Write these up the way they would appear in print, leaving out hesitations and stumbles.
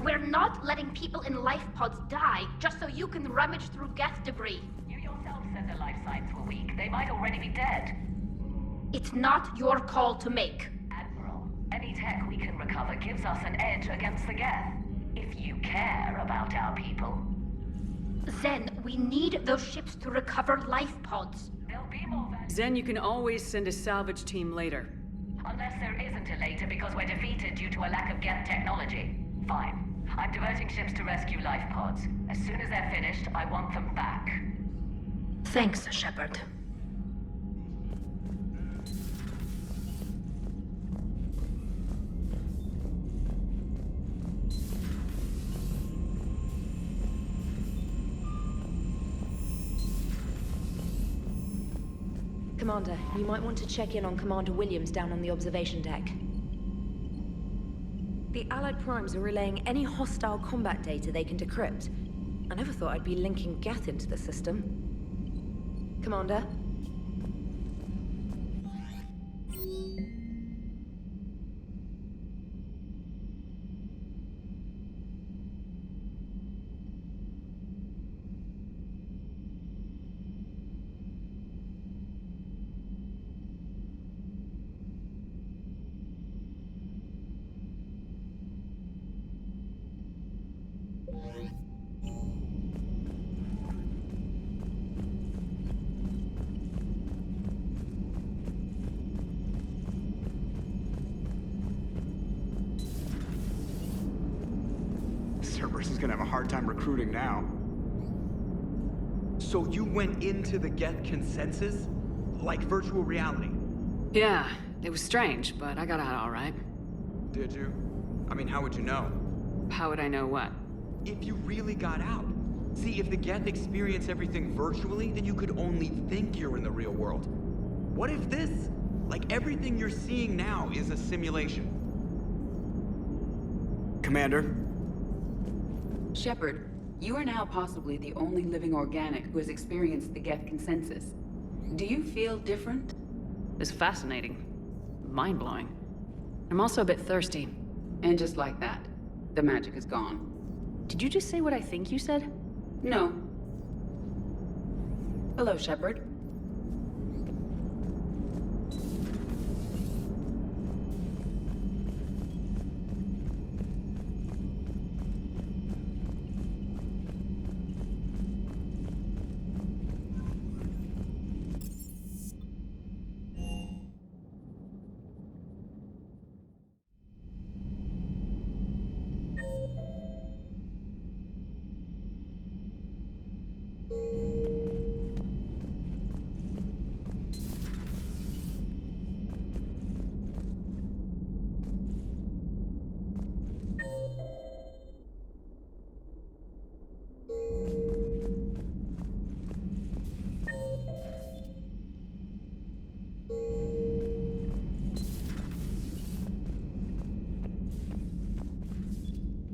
We're not letting people in life pods die just so you can rummage through Geth debris. You yourself said their life signs were weak. They might already be dead. It's not your call to make. Admiral, any tech we can recover gives us an edge against the Geth. If you care about our people. Zen, we need those ships to recover life pods. There'll be more value. Zen, you can always send a salvage team later. Unless there isn't a later because we're defeated due to a lack of Geth technology. Fine. I'm diverting ships to rescue life pods. As soon as they're finished, I want them back. Thanks, Shepard. Commander, you might want to check in on Commander Williams down on the observation deck. The Allied Primes are relaying any hostile combat data they can decrypt. I never thought I'd be linking Geth into the system. Commander? Cerberus is gonna have a hard time recruiting now. So you went into the Geth consensus? Like virtual reality? Yeah, it was strange, but I got out all right. Did you? I mean, how would you know? How would I know what? If you really got out. See, if the Geth experience everything virtually, then you could only think you're in the real world. What if this? Like everything you're seeing now is a simulation. Commander? Shepard, you are now possibly the only living organic who has experienced the Geth consensus. Do you feel different? It's fascinating. Mind-blowing. I'm also a bit thirsty. And just like that, the magic is gone. Did you just say what I think you said? No. Hello, Shepard.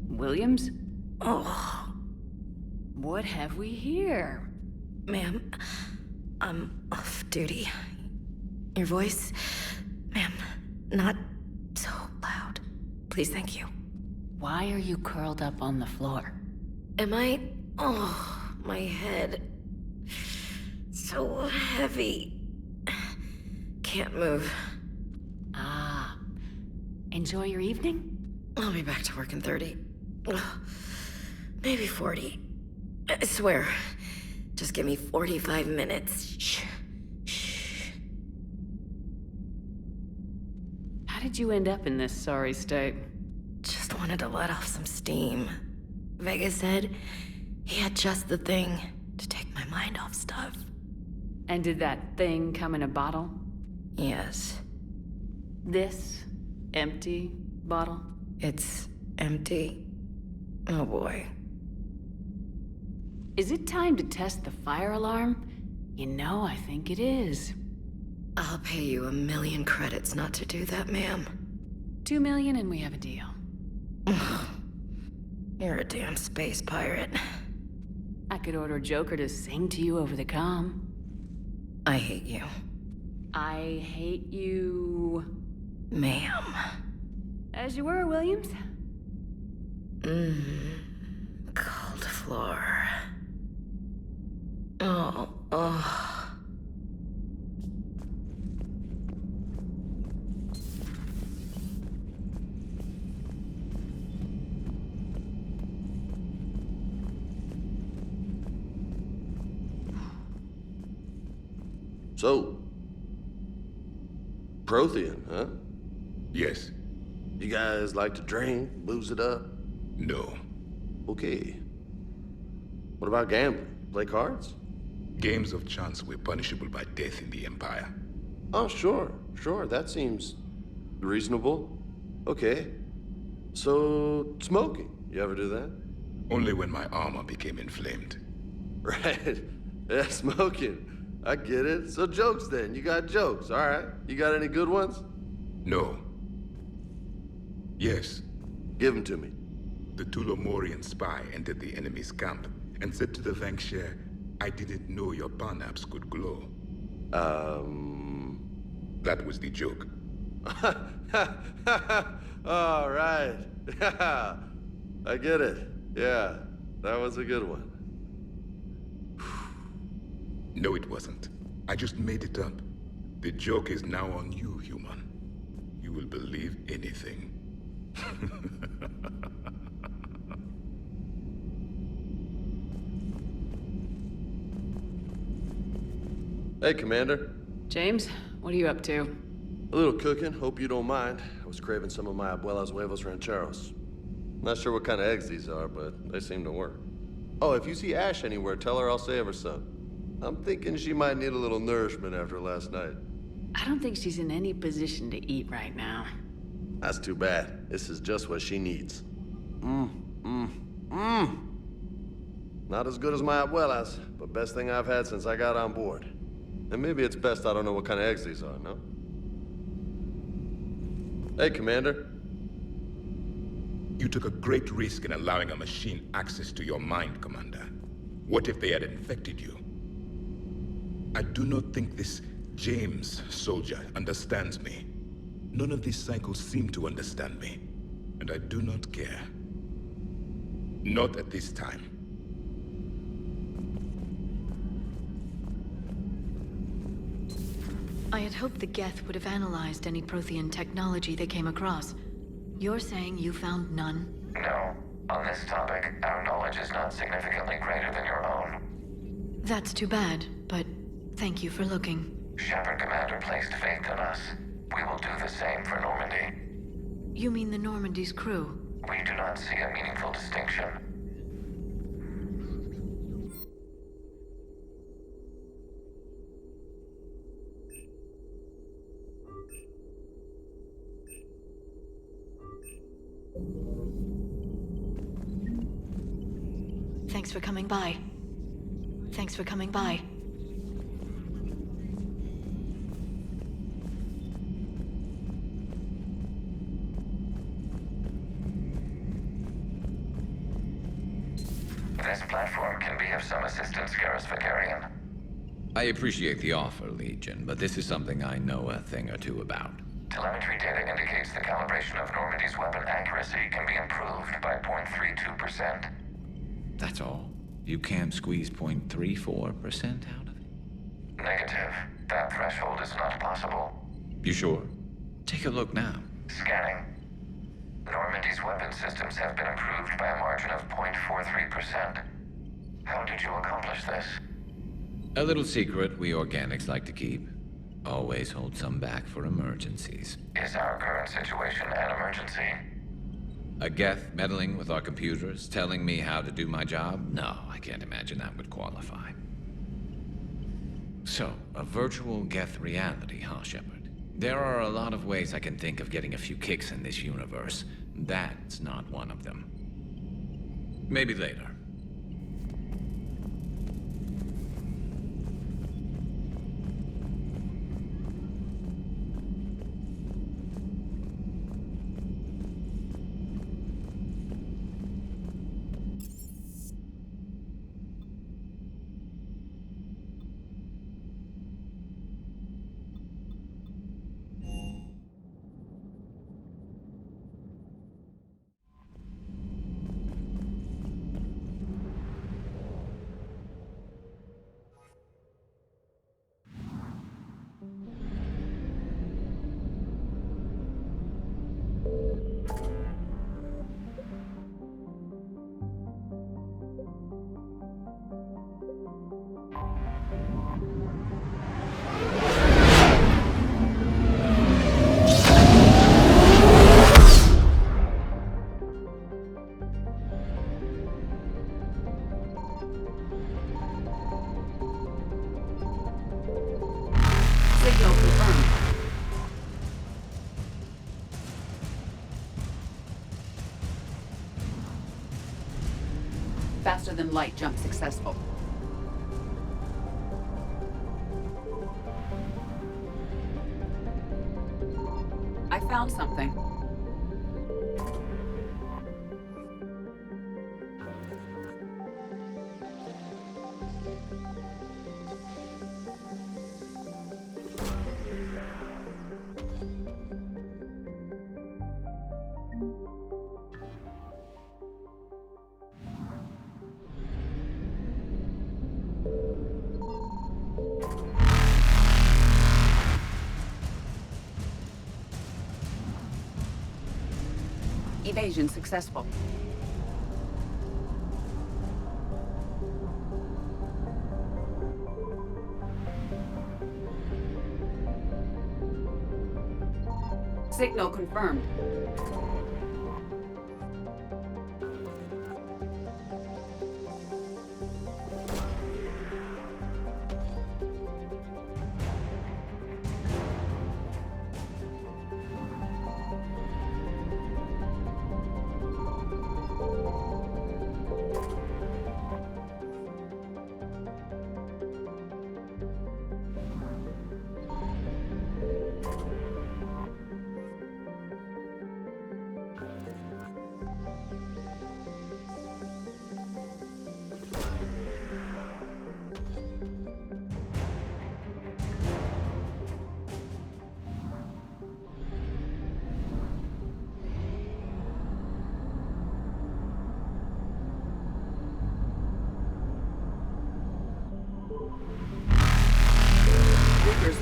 Williams? Oh, What have we here? ma'am, I'm off duty. Your voice, ma'am, not so loud. Please, thank you. Why are you curled up on the floor? Am I? Oh, my head. So heavy. Can't move. Ah. Enjoy your evening? I'll be back to work in 30. Ugh, maybe 40. I swear. Just give me 45 minutes. Shh. Shh. How did you end up in this sorry state? Just wanted to let off some steam. Vega said he had just the thing to take my mind off stuff. And did that thing come in a bottle? Yes, This empty bottle? it's empty. Oh boy. Is it time to test the fire alarm? You know, I think it is. I'll pay you 1,000,000 credits not to do that, ma'am. 2 million and we have a deal. You're a damn space pirate. I could order Joker to sing to you over the comm. I hate you, I hate you... ma'am. As you were, Williams. Cold floor. Oh. So, Prothean, huh? Yes. You guys like to drink, booze it up? No. Okay. What about gambling? Play cards? Games of chance were punishable by death in the Empire. Oh, sure. That seems reasonable. Okay. So, smoking. You ever do that? Only when my armor became inflamed. Right. Yeah, smoking. I get it. So jokes then. You got jokes. All right. You got any good ones? No. Yes. Give them to me. The Tulomorian spy entered the enemy's camp and said to the Vanksher, I didn't know your parnaps could glow. That was the joke. All right. Yeah. I get it. Yeah. That was a good one. No, it wasn't. I just made it up. The joke is now on you, human. You will believe anything. Hey, Commander. James, what are you up to? A little cooking. Hope you don't mind. I was craving some of my abuela's huevos rancheros. Not sure what kind of eggs these are, but they seem to work. Oh, if you see Ash anywhere, tell her I'll save her some. I'm thinking she might need a little nourishment after last night. I don't think she's in any position to eat right now. That's too bad. This is just what she needs. Not as good as my abuela's, but best thing I've had since I got on board. And maybe it's best I don't know what kind of eggs these are, no? Hey, Commander. You took a great risk in allowing a machine access to your mind, Commander. What if they had infected you? I do not think this James soldier understands me. None of these cycles seem to understand me. And I do not care. Not at this time. I had hoped the Geth would have analyzed any Prothean technology they came across. You're saying you found none? No. On this topic, our knowledge is not significantly greater than your own. That's too bad, but thank you for looking. Shepard Commander placed faith in us. We will do the same for Normandy. You mean the Normandy's crew? We do not see a meaningful distinction. Thanks for coming by. Thanks for coming by. This platform can be of some assistance, Garrus Vakarian. I appreciate the offer, Legion, but this is something I know a thing or two about. Telemetry data indicates the calibration of Normandy's weapon accuracy can be improved by 0.32%. That's all? You can't squeeze 0.34% out of it? Negative. That threshold is not possible. You sure? Take a look now. Scanning. Normandy's weapon systems have been improved by a margin of 0.43%. How did you accomplish this? A little secret we organics like to keep. Always hold some back for emergencies. Is our current situation an emergency? A Geth meddling with our computers, telling me how to do my job? No, I can't imagine that would qualify. So, a virtual Geth reality, huh, Shepard? There are a lot of ways I can think of getting a few kicks in this universe. That's not one of them. Maybe later. faster-than-light jump successful. I found something. Evasion successful. Signal confirmed.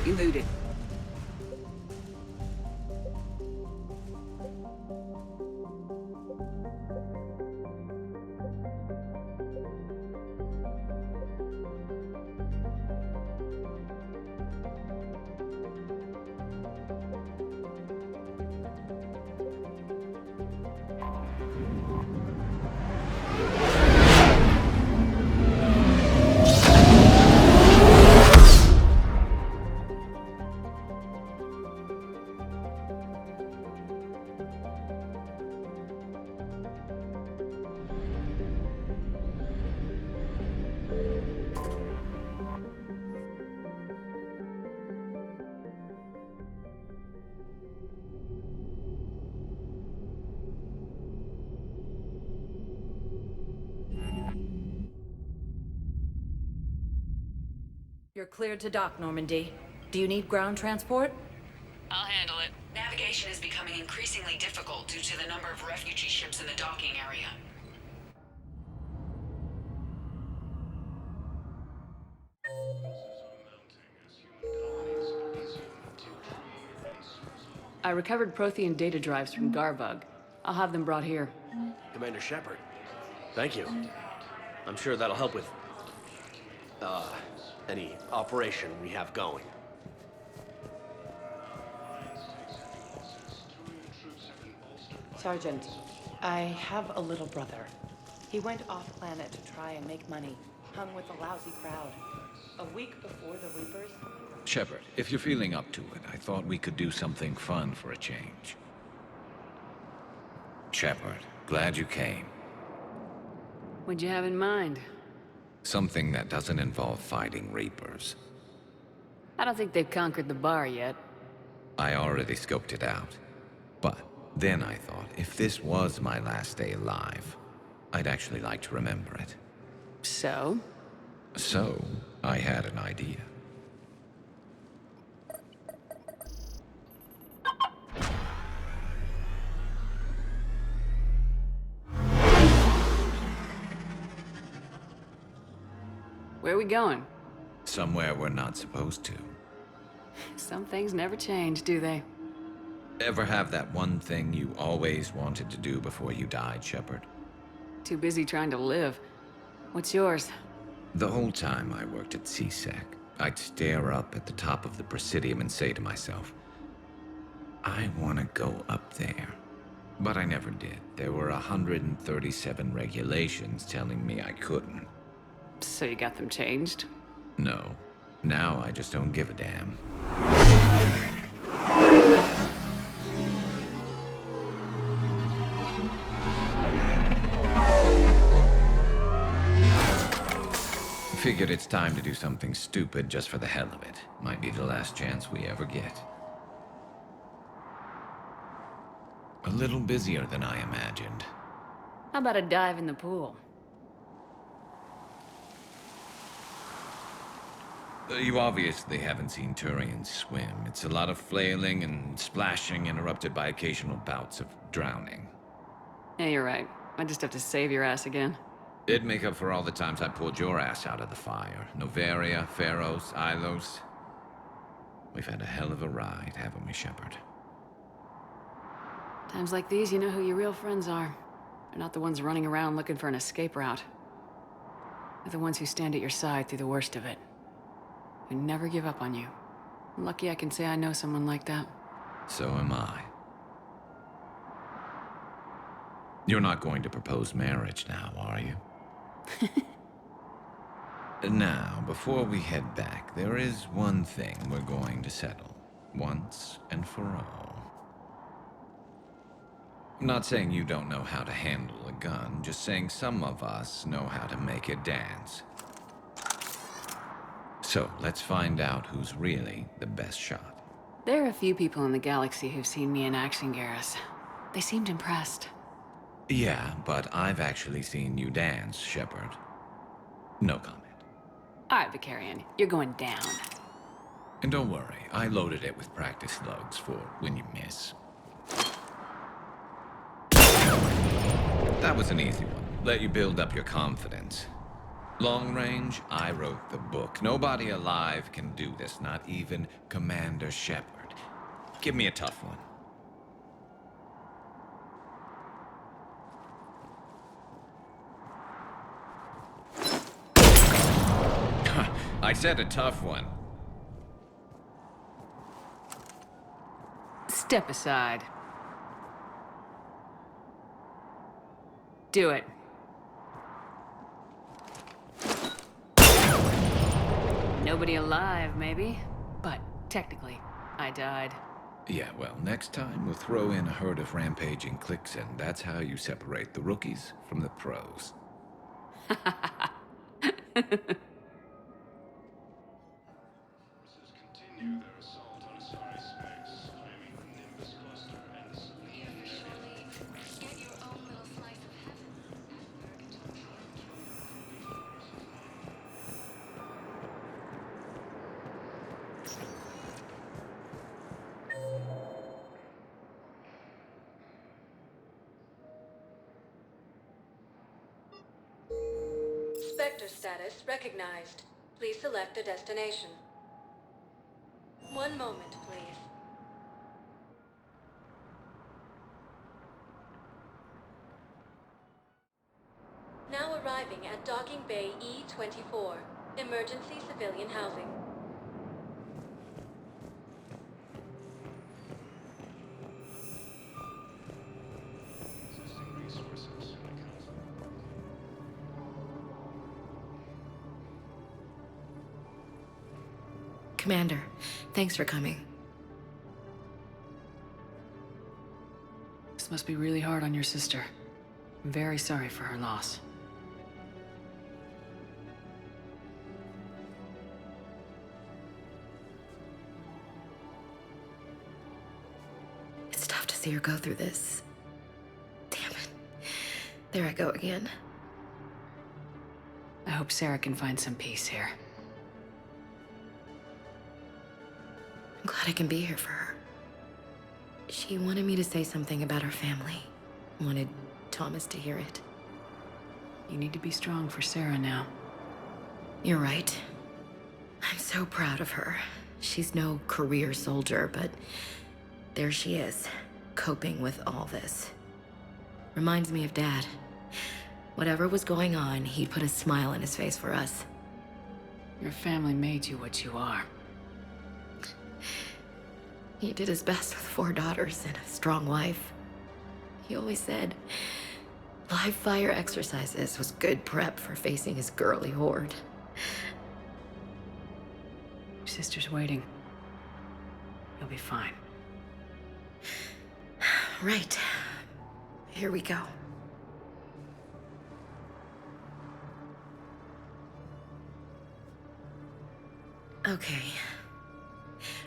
Eluded. You're cleared to dock, Normandy. Do you need ground transport? I'll handle it. Navigation is becoming increasingly difficult due to the number of refugee ships in the docking area. I recovered Prothean data drives from Garvug. I'll have them brought here. Commander Shepard, thank you. I'm sure that'll help with, any operation we have going. Sergeant, I have a little brother. He went off-planet to try and make money. Hung with a lousy crowd. A week before the Reapers... Shepard, if you're feeling up to it, I thought we could do something fun for a change. Shepard, glad you came. What'd you have in mind? Something that doesn't involve fighting Reapers. I don't think they've conquered the bar yet. I already scoped it out. But then I thought, if this was my last day alive, I'd actually like to remember it. So? So, I had an idea. Where are we going? Somewhere we're not supposed to. Some things never change, do they? Ever have that one thing you always wanted to do before you died, Shepard? Too busy trying to live. What's yours? The whole time I worked at CSEC, I'd stare up at the top of the Presidium and say to myself, I want to go up there. But I never did. There were 137 regulations telling me I couldn't. So you got them changed? No. Now I just don't give a damn. figured it's time to do something stupid just for the hell of it. Might be the last chance we ever get. A little busier than I imagined. How about a dive in the pool? You obviously haven't seen Turians swim. It's a lot of flailing and splashing, interrupted by occasional bouts of drowning. Yeah, you're right. I just have to save your ass again. It'd make up for all the times I pulled your ass out of the fire. Noveria, Pharos, Ilos. We've had a hell of a ride, haven't we, Shepard? Times like these, you know who your real friends are. They're not the ones running around looking for an escape route. They're the ones who stand at your side through the worst of it. Who never give up on you. I'm lucky I can say I know someone like that. So am I. You're not going to propose marriage now, are you? Now, before we head back, there is one thing we're going to settle. Once and for all. I'm not saying you don't know how to handle a gun, just saying some of us know how to make it dance. So, let's find out who's really the best shot. There are a few people in the galaxy who've seen me in action, Garrus. They seemed impressed. Yeah, but I've actually seen you dance, Shepard. No comment. All right, Vicarian, you're going down. And don't worry, I loaded it with practice slugs for when you miss. That was an easy one. Let you build up your confidence. Long range, I wrote the book. Nobody alive can do this, not even Commander Shepard. Give me a tough one. I said a tough one. Step aside. Do it. Nobody alive, maybe. But technically, I died. Yeah, well, next time we'll throw in a herd of rampaging cliques, and that's how you separate the rookies from the pros. Spectre status recognized. Please select a destination. One moment, please. Now arriving at Docking Bay E-24, emergency civilian housing. Commander, thanks for coming. This must be really hard on your sister. I'm very sorry for her loss. It's tough to see her go through this. Damn it. There I go again. I hope Sarah can find some peace here. I'm glad I can be here for her. She wanted me to say something about her family. Wanted Thomas to hear it. You need to be strong for Sarah now. You're right. I'm so proud of her. She's no career soldier, but there she is, coping with all this. Reminds me of Dad. Whatever was going on, he'd put a smile on his face for us. Your family made you what you are. He did his best with 4 daughters and a strong wife. He always said live fire exercises was good prep for facing his girly horde. Your sister's waiting. You'll be fine. Right. Here we go. Okay.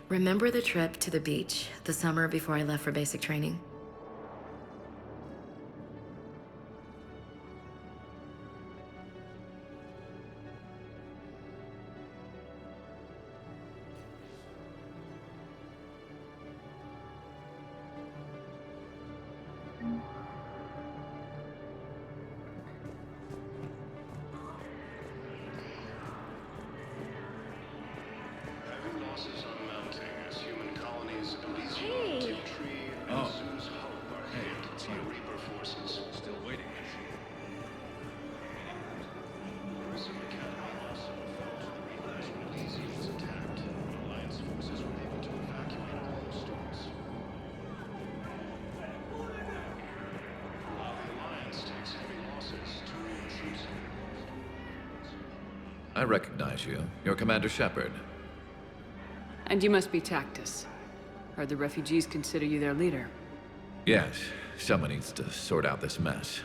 Remember the trip to the beach the summer before I left for basic training? Losses are mounting as human colonies of Eliza, Teal Tree, and Zeus Hope are hit by Reaper forces. Still waiting. Some academy also fell to the Reapers when Eliza was attacked. Alliance forces were able to evacuate all the stores. While the Alliance takes heavy losses, two troops. I recognize you. You're Commander Shepard. And you must be Tactus. Heard the refugees consider you their leader. Yes, someone needs to sort out this mess.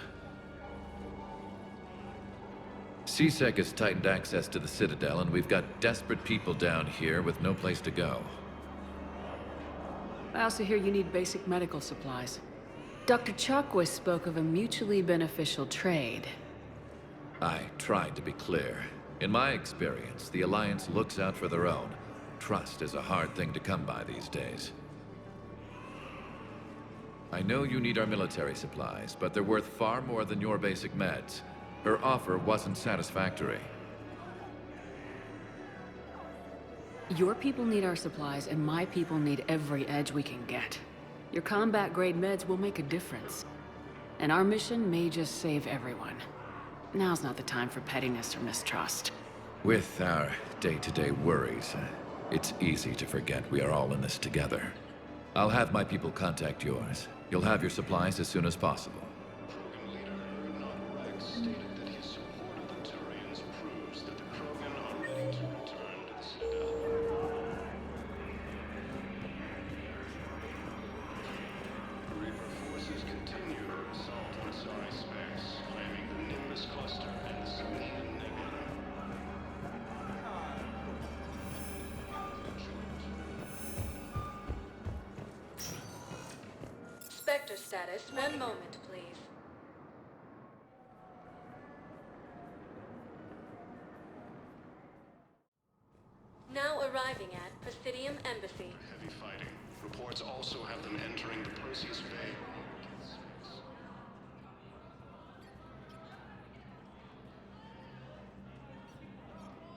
CSEC has tightened access to the Citadel, and we've got desperate people down here with no place to go. I also hear you need basic medical supplies. Dr. Chakwas spoke of a mutually beneficial trade. I tried to be clear. In my experience, the Alliance looks out for their own. Trust is a hard thing to come by these days. I know you need our military supplies, but they're worth far more than your basic meds. Her offer wasn't satisfactory. Your people need our supplies, and my people need every edge we can get. Your combat-grade meds will make a difference. And our mission may just save everyone. Now's not the time for pettiness or mistrust. With our day-to-day worries, it's easy to forget we are all in this together. I'll have my people contact yours. You'll have your supplies as soon as possible. Krogan leader Not Rex stated that his support of the Turians proves that the Krogan are ready to return to the Citadel. Reaper forces continue their assault on Sari space, claiming the Nimbus cluster and the Samian Nebula. Spectre status, 1 moment, please. Now arriving at Presidium Embassy. Heavy fighting. Reports also have them entering the Perseus Bay.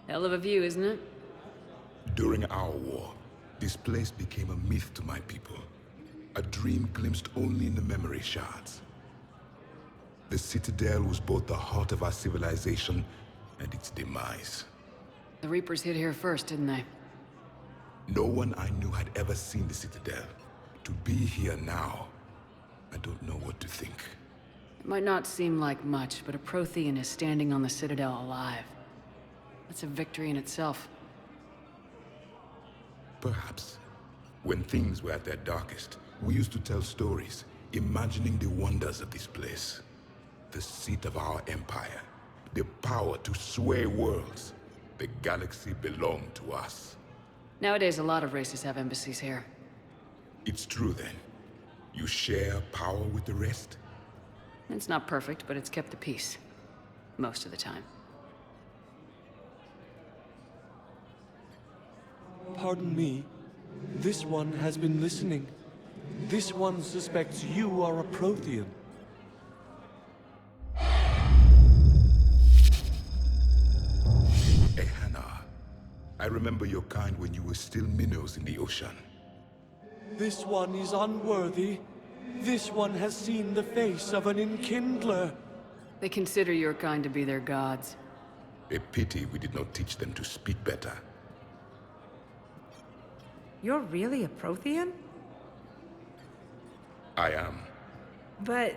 Hell of a view, isn't it? During our war, this place became a myth to my people. A dream glimpsed only in the memory shards. The Citadel was both the heart of our civilization and its demise. The Reapers hit here first, didn't they? No one I knew had ever seen the Citadel. To be here now, I don't know what to think. It might not seem like much, but a Prothean is standing on the Citadel alive. That's a victory in itself. Perhaps. When things were at their darkest, we used to tell stories, imagining the wonders of this place. The seat of our empire. The power to sway worlds. The galaxy belonged to us. Nowadays, a lot of races have embassies here. It's true then. You share power with the rest? It's not perfect, but it's kept the peace. Most of the time. Pardon me. This one has been listening. This one suspects you are a Prothean. Ehana, I remember your kind when you were still minnows in the ocean. This one is unworthy. This one has seen the face of an enkindler. They consider your kind to be their gods. A pity we did not teach them to speak better. You're really a Prothean? I am. But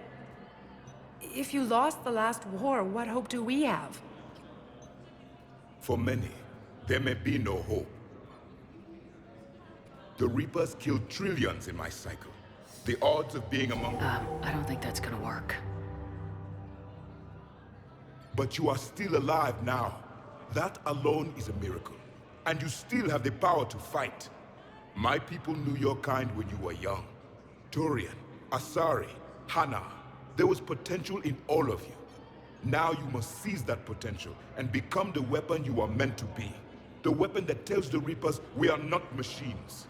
if you lost the last war, what hope do we have? For many, there may be no hope. The Reapers killed trillions in my cycle. The odds of being among... I don't think that's gonna work. But you are still alive now. That alone is a miracle. and you still have the power to fight. My people knew your kind when you were young. Turian, Asari, Hana. There was potential in all of you. Now you must seize that potential and become the weapon you are meant to be. The weapon that tells the Reapers we are not machines.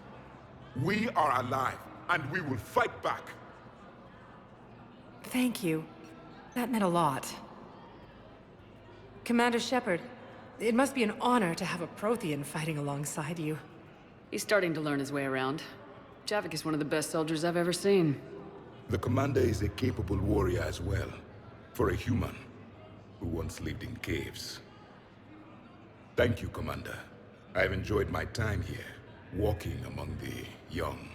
We are alive, and we will fight back. Thank you. That meant a lot. Commander Shepard, it must be an honor to have a Prothean fighting alongside you. He's starting to learn his way around. Javik is one of the best soldiers I've ever seen. The commander is a capable warrior as well, for a human who once lived in caves. Thank you, Commander. I've enjoyed my time here, walking among the young.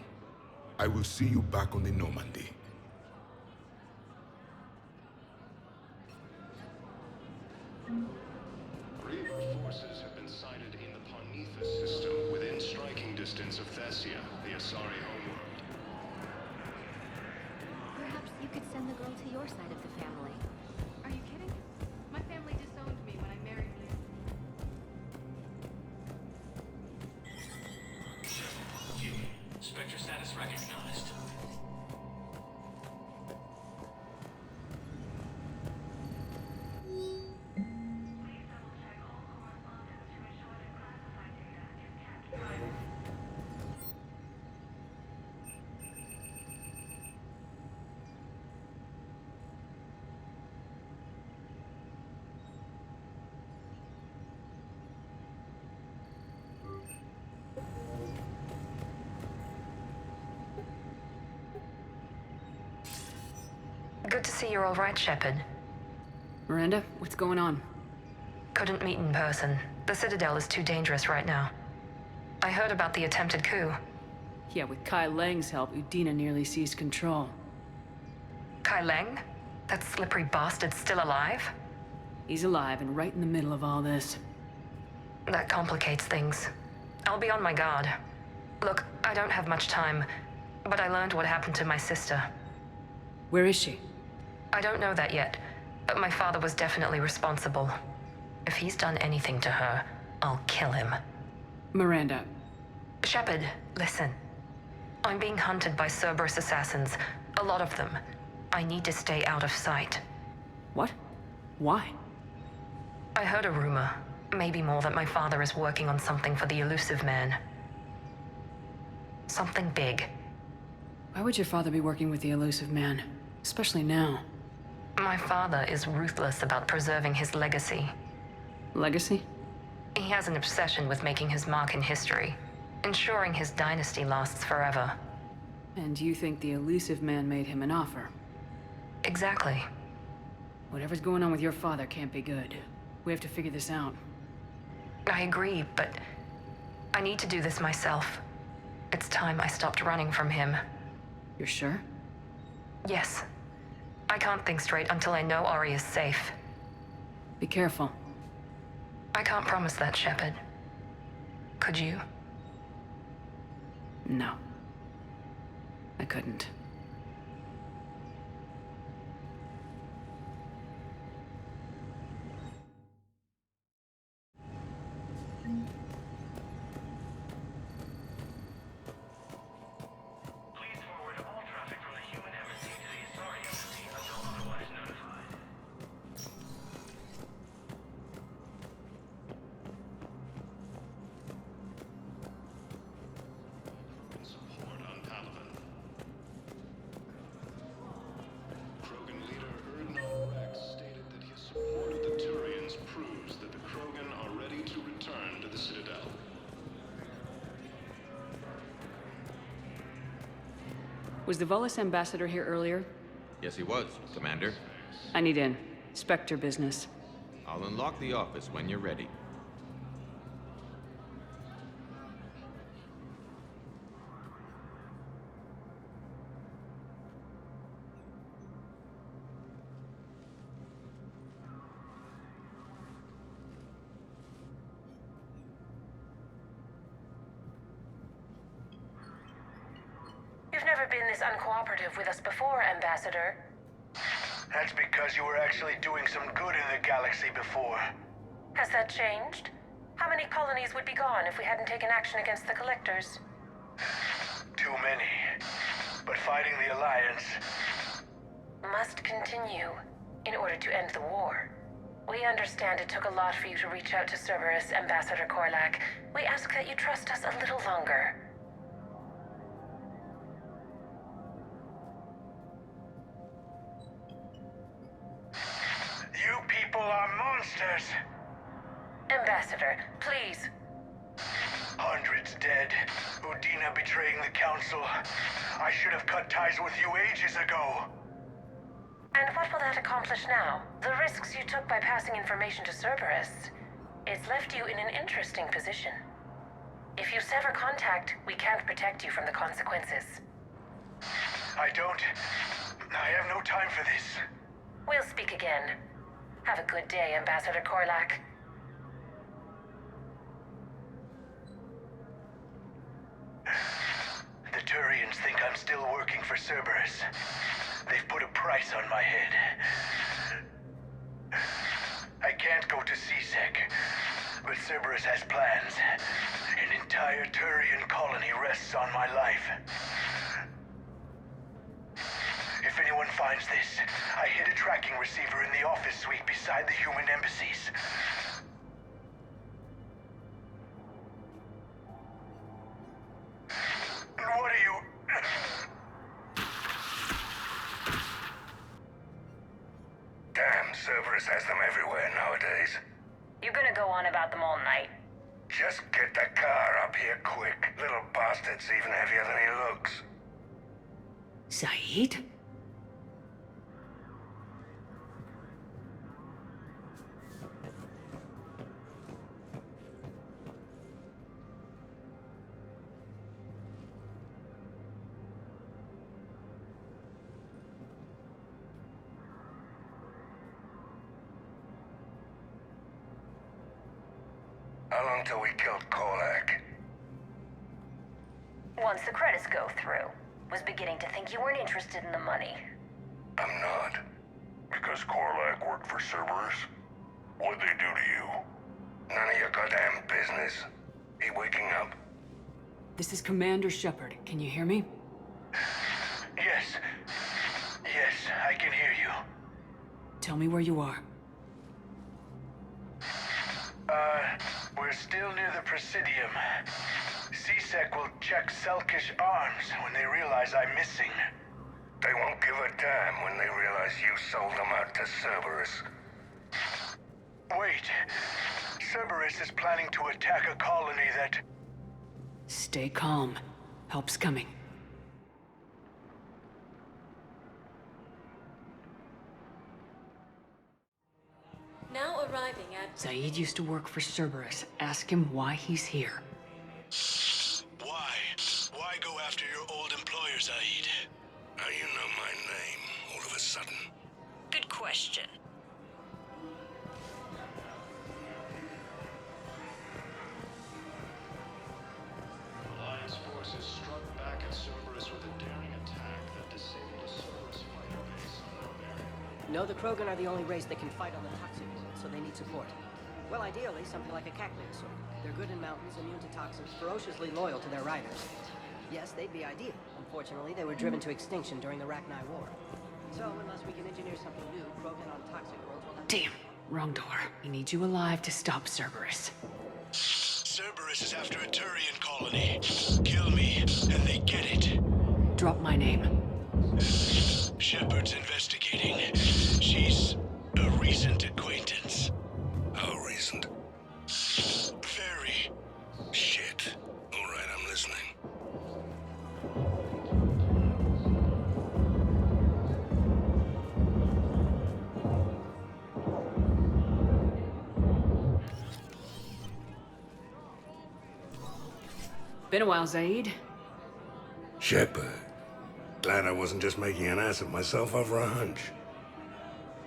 I will see you back on the Normandy. Reaper forces have been sighted in the Ponethus system within striking distance of Thessia, the Asari homeworld. Perhaps you could send the girl to your side of the family. Are you kidding? My family disowned me when I married you. Spectre status recognized. Good to see you're all right, Shepard. Miranda, what's going on? Couldn't meet in person. The Citadel is too dangerous right now. I heard about the attempted coup. Yeah, with Kai Lang's help, Udina nearly seized control. Kai Lang? That slippery bastard's still alive? He's alive and right in the middle of all this. That complicates things. I'll be on my guard. Look, I don't have much time, but I learned what happened to my sister. Where is she? I don't know that yet, but my father was definitely responsible. If he's done anything to her, I'll kill him. Miranda. Shepard, listen. I'm being hunted by Cerberus assassins. A lot of them. I need to stay out of sight. What? Why? I heard a rumor, maybe more, that my father is working on something for the Elusive Man. Something big. Why would your father be working with the Elusive Man? Especially now. My father is ruthless about preserving his legacy. Legacy? He has an obsession with making his mark in history, ensuring his dynasty lasts forever. And you think the Elusive Man made him an offer? Exactly. Whatever's going on with your father can't be good. We have to figure this out. I agree, but I need to do this myself. It's time I stopped running from him. You're sure? Yes. I can't think straight until I know Ari is safe. Be careful. I can't promise that, Shepard. Could you? No. I couldn't. Support on Palaven. Krogan leader Erdnall Rex stated that his support of the Turians proves that the Krogan are ready to return to the Citadel. Was the Volus ambassador here earlier? Yes, he was, Commander. I need in. Spectre business. I'll unlock the office when you're ready. You've never been this uncooperative with us before, Ambassador. That's because you were actually doing some good in the galaxy before. Has that changed? How many colonies would be gone if we hadn't taken action against the Collectors? Too many. But fighting the Alliance... must continue in order to end the war. We understand it took a lot for you to reach out to Cerberus, Ambassador Korlak. We ask that you trust us a little longer. You people are monsters! Ambassador, please. Hundreds dead. Udina betraying the Council. I should have cut ties with you ages ago. And what will that accomplish now? The risks you took by passing information to Cerberus. It's left you in an interesting position. If you sever contact, we can't protect you from the consequences. I have no time for this. We'll speak again. Have a good day, Ambassador Korlak. The Turians think I'm still working for Cerberus. They've put a price on my head. I can't go to CSEC, but Cerberus has plans. An entire Turian colony rests on my life. If anyone finds this, I hid a tracking receiver in the office suite beside the human embassies. What are you... Damn, Cerberus has them everywhere nowadays. You're gonna go on about them all night. Just get the car up here quick. Little bastard's even heavier than he looks. Saeed? How long till we killed Korlak? Once the credits go through. Was beginning to think you weren't interested in the money. I'm not. Because Korlak worked for Cerberus? What'd they do to you? None of your goddamn business. He waking up? This is Commander Shepard. Can you hear me? Yes. Yes, I can hear you. Tell me where you are. We're still near the Presidium. CSEC will check Selkish arms when they realize I'm missing. They won't give a damn when they realize you sold them out to Cerberus. Wait. Cerberus is planning to attack a colony that... Stay calm. Help's coming. Now arriving at... Saeed used to work for Cerberus. Ask him why he's here. Why? Why go after your old employer, Saeed? How you know my name, all of a sudden? Good question. Alliance forces struck back at Cerberus with a daring attack that disabled a Cerberus fighter base on Barbarian. No, the Krogan are the only race that can fight on the toxic, so they need support. Well, ideally, something like a Cacklin sort. They're good in mountains, immune to toxins, ferociously loyal to their riders. Yes, they'd be ideal. Unfortunately, they were driven to extinction during the Rachni War. So, unless we can engineer something new, Krogan on toxic worlds will have... Damn. Wrong door. We need you alive to stop Cerberus. Cerberus is after a Turian colony. Kill me, and they get it. Drop my name. Shepard's investigating. She's a recent acquaintance. How recent? Very. Shit. All right, I'm listening. Been a while, Zaid. Shepard. Glad I wasn't just making an ass of myself over a hunch.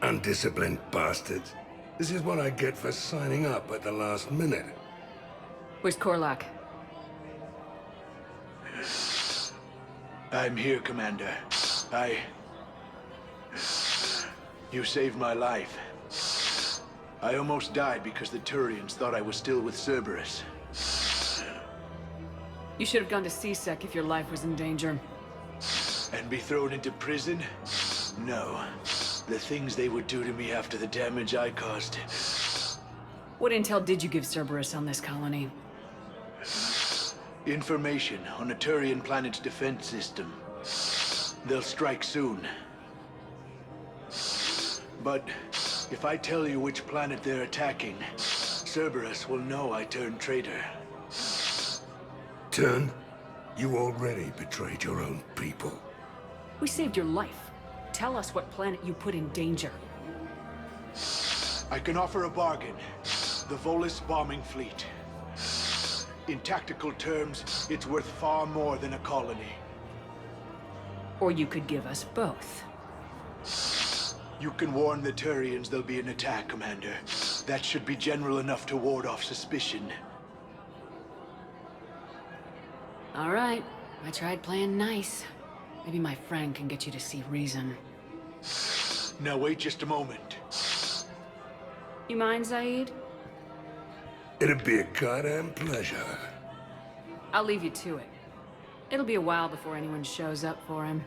Undisciplined bastards. This is what I get for signing up at the last minute. Where's Korlak? I'm here, Commander. You saved my life. I almost died because the Turians thought I was still with Cerberus. You should have gone to CSEC if your life was in danger. And be thrown into prison? No. The things they would do to me after the damage I caused. What intel did you give Cerberus on this colony? Information on a Turian planet's defense system. They'll strike soon. But if I tell you which planet they're attacking, Cerberus will know I turned traitor. Turn? You already betrayed your own people. We saved your life. Tell us what planet you put in danger. I can offer a bargain. The Volus bombing fleet. In tactical terms, it's worth far more than a colony. Or you could give us both. You can warn the Turians there'll be an attack, Commander. That should be general enough to ward off suspicion. All right. I tried playing nice. Maybe my friend can get you to see reason. Now wait just a moment. You mind, Zaid? It'd be a goddamn pleasure. I'll leave you to it. It'll be a while before anyone shows up for him.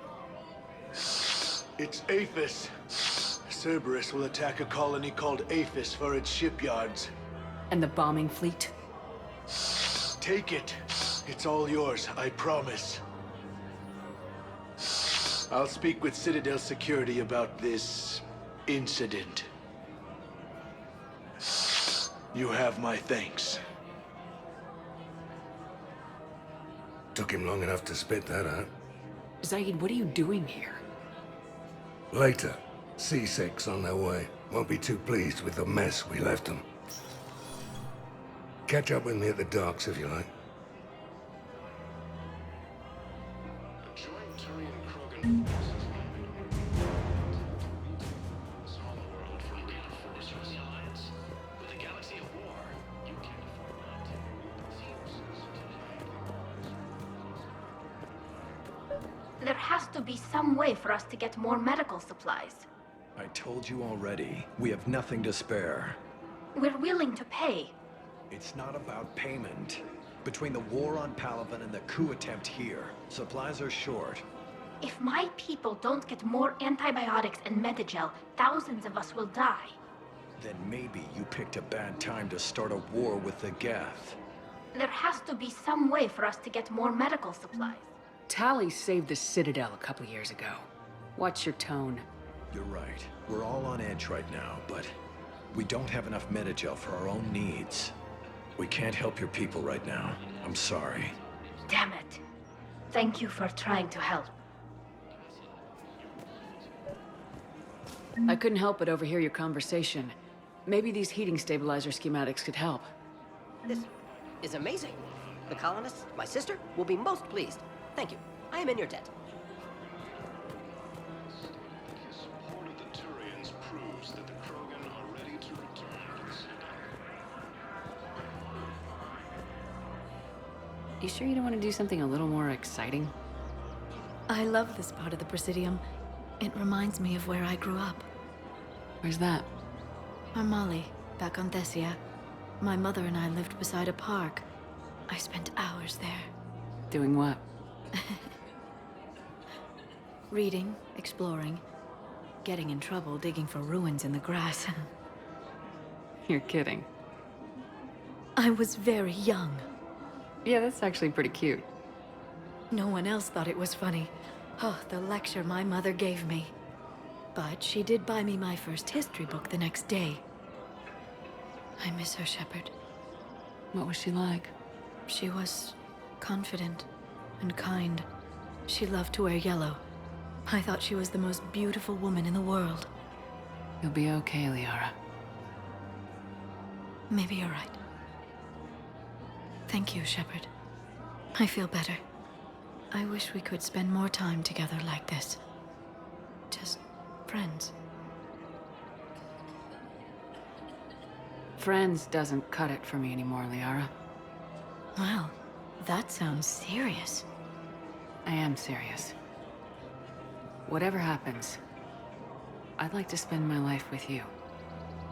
It's Aphis. Cerberus will attack a colony called Aphis for its shipyards. And the bombing fleet? Take it. It's all yours, I promise. I'll speak with Citadel Security about this incident. You have my thanks. Took him long enough to spit that out. Zaid, what are you doing here? Later. C6's on their way. Won't be too pleased with the mess we left them. Catch up with me at the docks if you like. There has to be some way for us to get more medical supplies. I told you already, we have nothing to spare. We're willing to pay. It's not about payment. Between the war on Palaven and the coup attempt here, supplies are short. If my people don't get more antibiotics and Medigel, thousands of us will die. Then maybe you picked a bad time to start a war with the Geth. There has to be some way for us to get more medical supplies. Tali saved the Citadel a couple years ago. Watch your tone. You're right. We're all on edge right now, but we don't have enough Medigel for our own needs. We can't help your people right now. I'm sorry. Damn it. Thank you for trying to help. I couldn't help but overhear your conversation. Maybe these heating stabilizer schematics could help. This is amazing. The colonists, my sister, will be most pleased. Thank you. I am in your debt. His support of the Turians proves that the Krogan are ready to return to the Citadel. You sure you don't want to do something a little more exciting? I love this part of the Presidium. It reminds me of where I grew up. Where's that? Armali, back on Thessia. My mother and I lived beside a park. I spent hours there. Doing what? Reading, exploring, getting in trouble digging for ruins in the grass. You're kidding. I was very young. Yeah, that's actually pretty cute. No one else thought it was funny. Oh, the lecture my mother gave me. But she did buy me my first history book the next day. I miss her, Shepard. What was she like? She was confident and kind. She loved to wear yellow. I thought she was the most beautiful woman in the world. You'll be okay, Liara. Maybe you're right. Thank you, Shepard. I feel better. I wish we could spend more time together like this. Just friends. Friends doesn't cut it for me anymore, Liara. Wow, that sounds serious. I am serious. Whatever happens, I'd like to spend my life with you.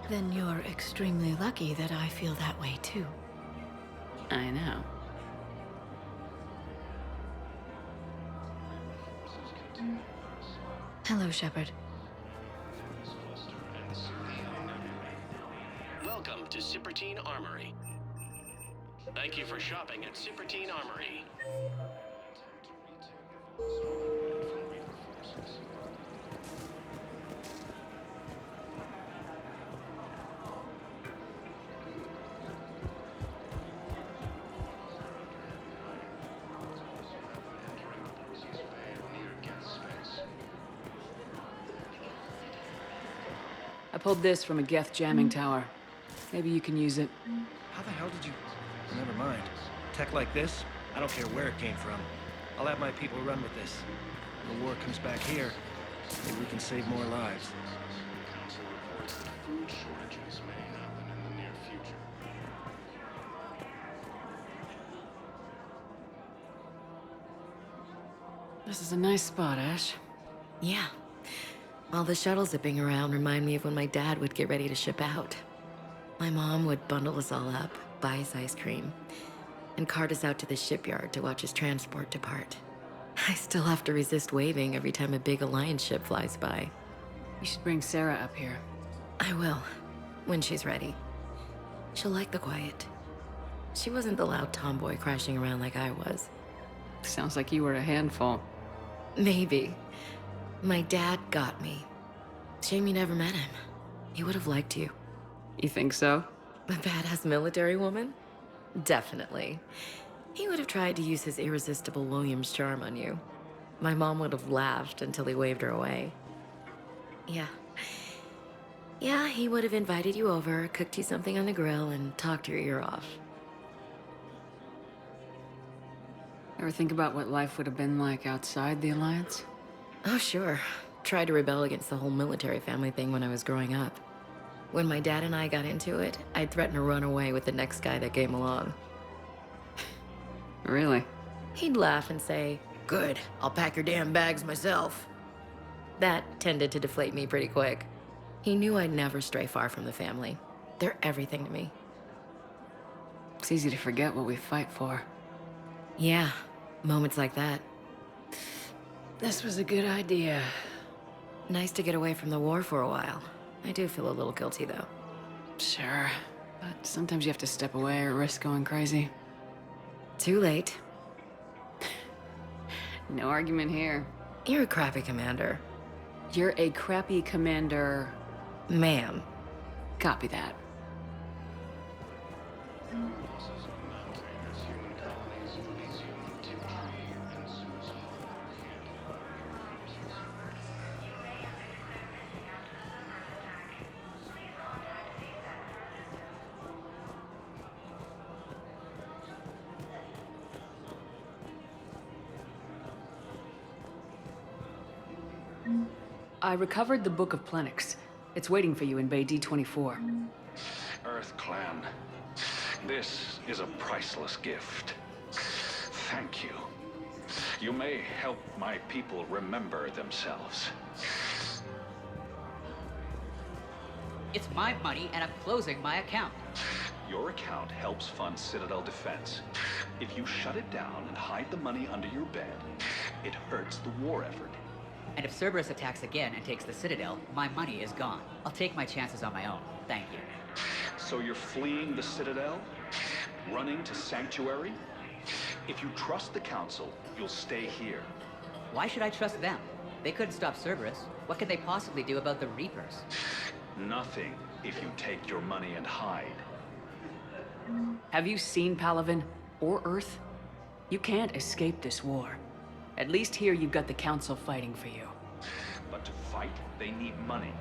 Then you're extremely lucky that I feel that way too. I know. Hello, Shepard. Welcome to Cypertine Armory. Thank you for shopping at Cypertine Armory. I pulled this from a Geth jamming tower. Maybe you can use it. How the hell did you... Never mind. Tech like this, I don't care where it came from. I'll have my people run with this. When the war comes back here, maybe we can save more lives. Council reports that food shortages may happen in the near future. This is a nice spot, Ash. Yeah. All the shuttles zipping around remind me of when my dad would get ready to ship out. My mom would bundle us all up, buy us ice cream, and cart us out to the shipyard to watch his transport depart. I still have to resist waving every time a big Alliance ship flies by. You should bring Sarah up here. I will, when she's ready. She'll like the quiet. She wasn't the loud tomboy crashing around like I was. Sounds like you were a handful. Maybe. My dad got me. Shame you never met him. He would have liked you. You think so? A badass military woman? Definitely. He would have tried to use his irresistible Williams charm on you. My mom would have laughed until he waved her away. Yeah. Yeah, he would have invited you over, cooked you something on the grill, and talked your ear off. Ever think about what life would have been like outside the Alliance? Oh, sure. Tried to rebel against the whole military family thing when I was growing up. When my dad and I got into it, I'd threaten to run away with the next guy that came along. Really? He'd laugh and say, "Good, I'll pack your damn bags myself." That tended to deflate me pretty quick. He knew I'd never stray far from the family. They're everything to me. It's easy to forget what we fight for. Yeah, moments like that. This was a good idea. Nice to get away from the war for a while. I do feel a little guilty, though. Sure, but sometimes you have to step away or risk going crazy. Too late. No argument here. You're a crappy commander. You're a crappy commander. Ma'am. Copy that. Losses are mounting as human colonies in Elysium, Tiptree, and Sue's Hollow I recovered the Book of Plenix. It's waiting for you in Bay D24. Earth Clan, this is a priceless gift. Thank you. You may help my people remember themselves. It's my money, and I'm closing my account. Your account helps fund Citadel defense. If you shut it down and hide the money under your bed, it hurts the war effort. And if Cerberus attacks again and takes the Citadel, my money is gone. I'll take my chances on my own. Thank you. So you're fleeing the Citadel? Running to Sanctuary? If you trust the Council, you'll stay here. Why should I trust them? They couldn't stop Cerberus. What could they possibly do about the Reapers? Nothing if you take your money and hide. Have you seen Palaven or Earth? You can't escape this war. At least here you've got the Council fighting for you. But to fight, they need money.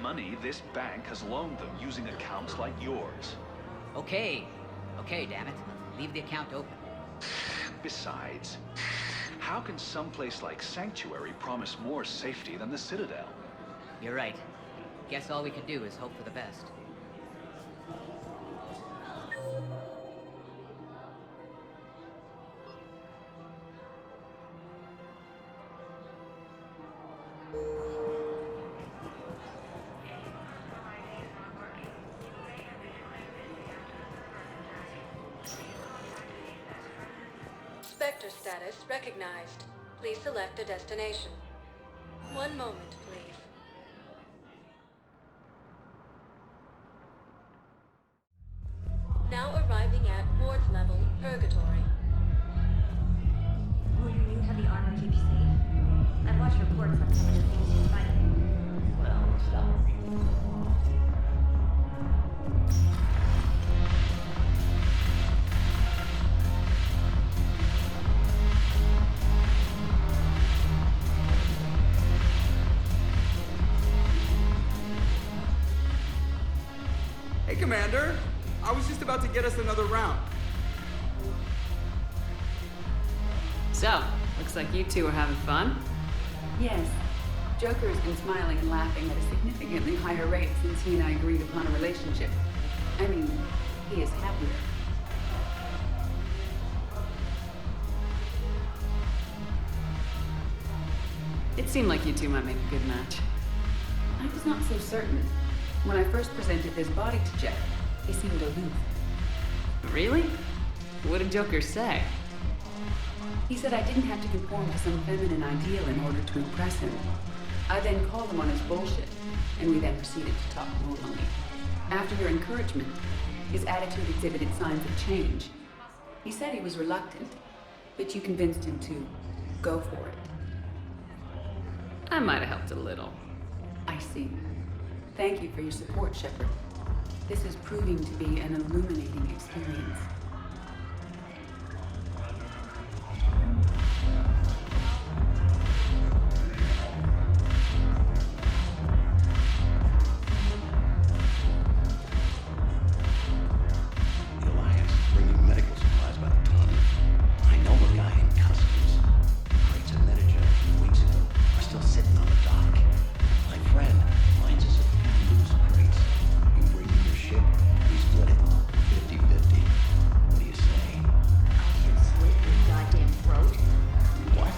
Money this bank has loaned them using accounts like yours. Okay. Okay, damn it. Leave the account open. Besides, how can someplace like Sanctuary promise more safety than the Citadel? You're right. Guess all we can do is hope for the best. Spectre status recognized. Please select a destination. One moment, please. Now arriving at Ward's level, Purgatory. Will your new heavy armor keep you safe? I've watched reports on some of the things you fight. Well, stop. Hey, Commander! I was just about to get us another round. So, looks like you two are having fun. Yes. Joker has been smiling and laughing at a significantly higher rate since he and I agreed upon a relationship. I mean, he is happier. It seemed like you two might make a good match. I was not so certain. When I first presented this body to Jeff, he seemed aloof. Really? What did Joker say? He said I didn't have to conform to some feminine ideal in order to impress him. I then called him on his bullshit, and we then proceeded to talk normally. After your encouragement, his attitude exhibited signs of change. He said he was reluctant, but you convinced him to go for it. I might have helped a little. I see. Thank you for your support, Shepard. This is proving to be an illuminating experience. The Alliance is bringing medical supplies by the ton. I know a guy in customs. Crates of Metagel a few weeks ago are still sitting on the dock. My friend finds us a few loose crates. You bring me your ship, we split it 50-50. What do you say? I should slit your goddamn throat. What?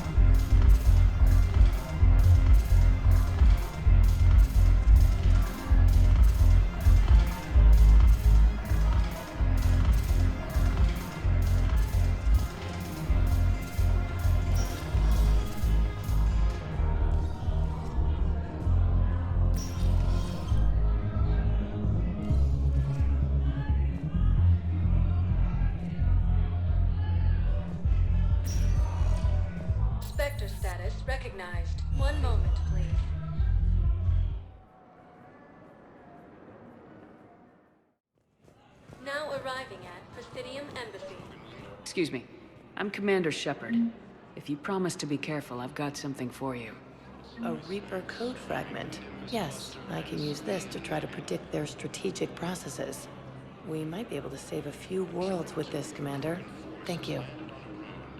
Spectre status recognized. One moment, please. Now arriving at Presidium Embassy. Excuse me. I'm Commander Shepard. If you promise to be careful, I've got something for you. A Reaper code fragment. Yes, I can use this to try to predict their strategic processes. We might be able to save a few worlds with this, Commander. Thank you. In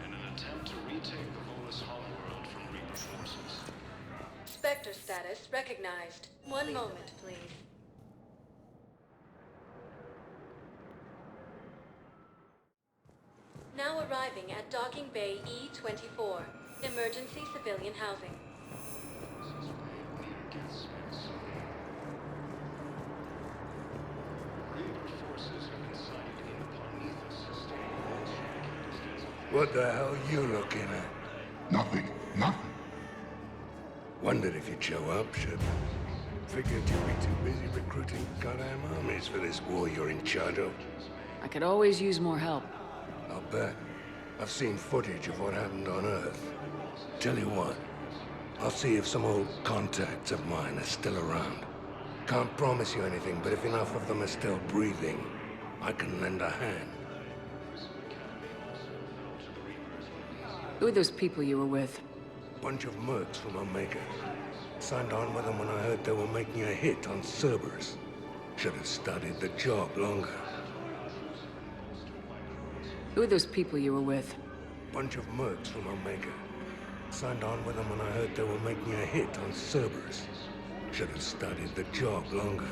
an attempt to retake the Volus Homeworld from Reaper forces. Spectre status recognized. One moment, please. Now arriving at Docking Bay E-24. Emergency civilian housing. Reaper forces have been sighted in the Prometheus system. What the hell you looking at? Nothing. Nothing. Wondered if you'd show up, Shepard. Figured you'd be too busy recruiting goddamn armies for this war you're in charge of. I could always use more help. I'll bet. I've seen footage of what happened on Earth. Tell you what, I'll see if some old contacts of mine are still around. Can't promise you anything, but if enough of them are still breathing, I can lend a hand. Who are those people you were with? Bunch of mercs from Omega. Signed on with them when I heard they were making a hit on Cerberus. Should have started the job longer. Who are those people you were with? Bunch of mercs from Omega. Signed on with them when I heard they were making a hit on Cerberus. Should have started the job longer.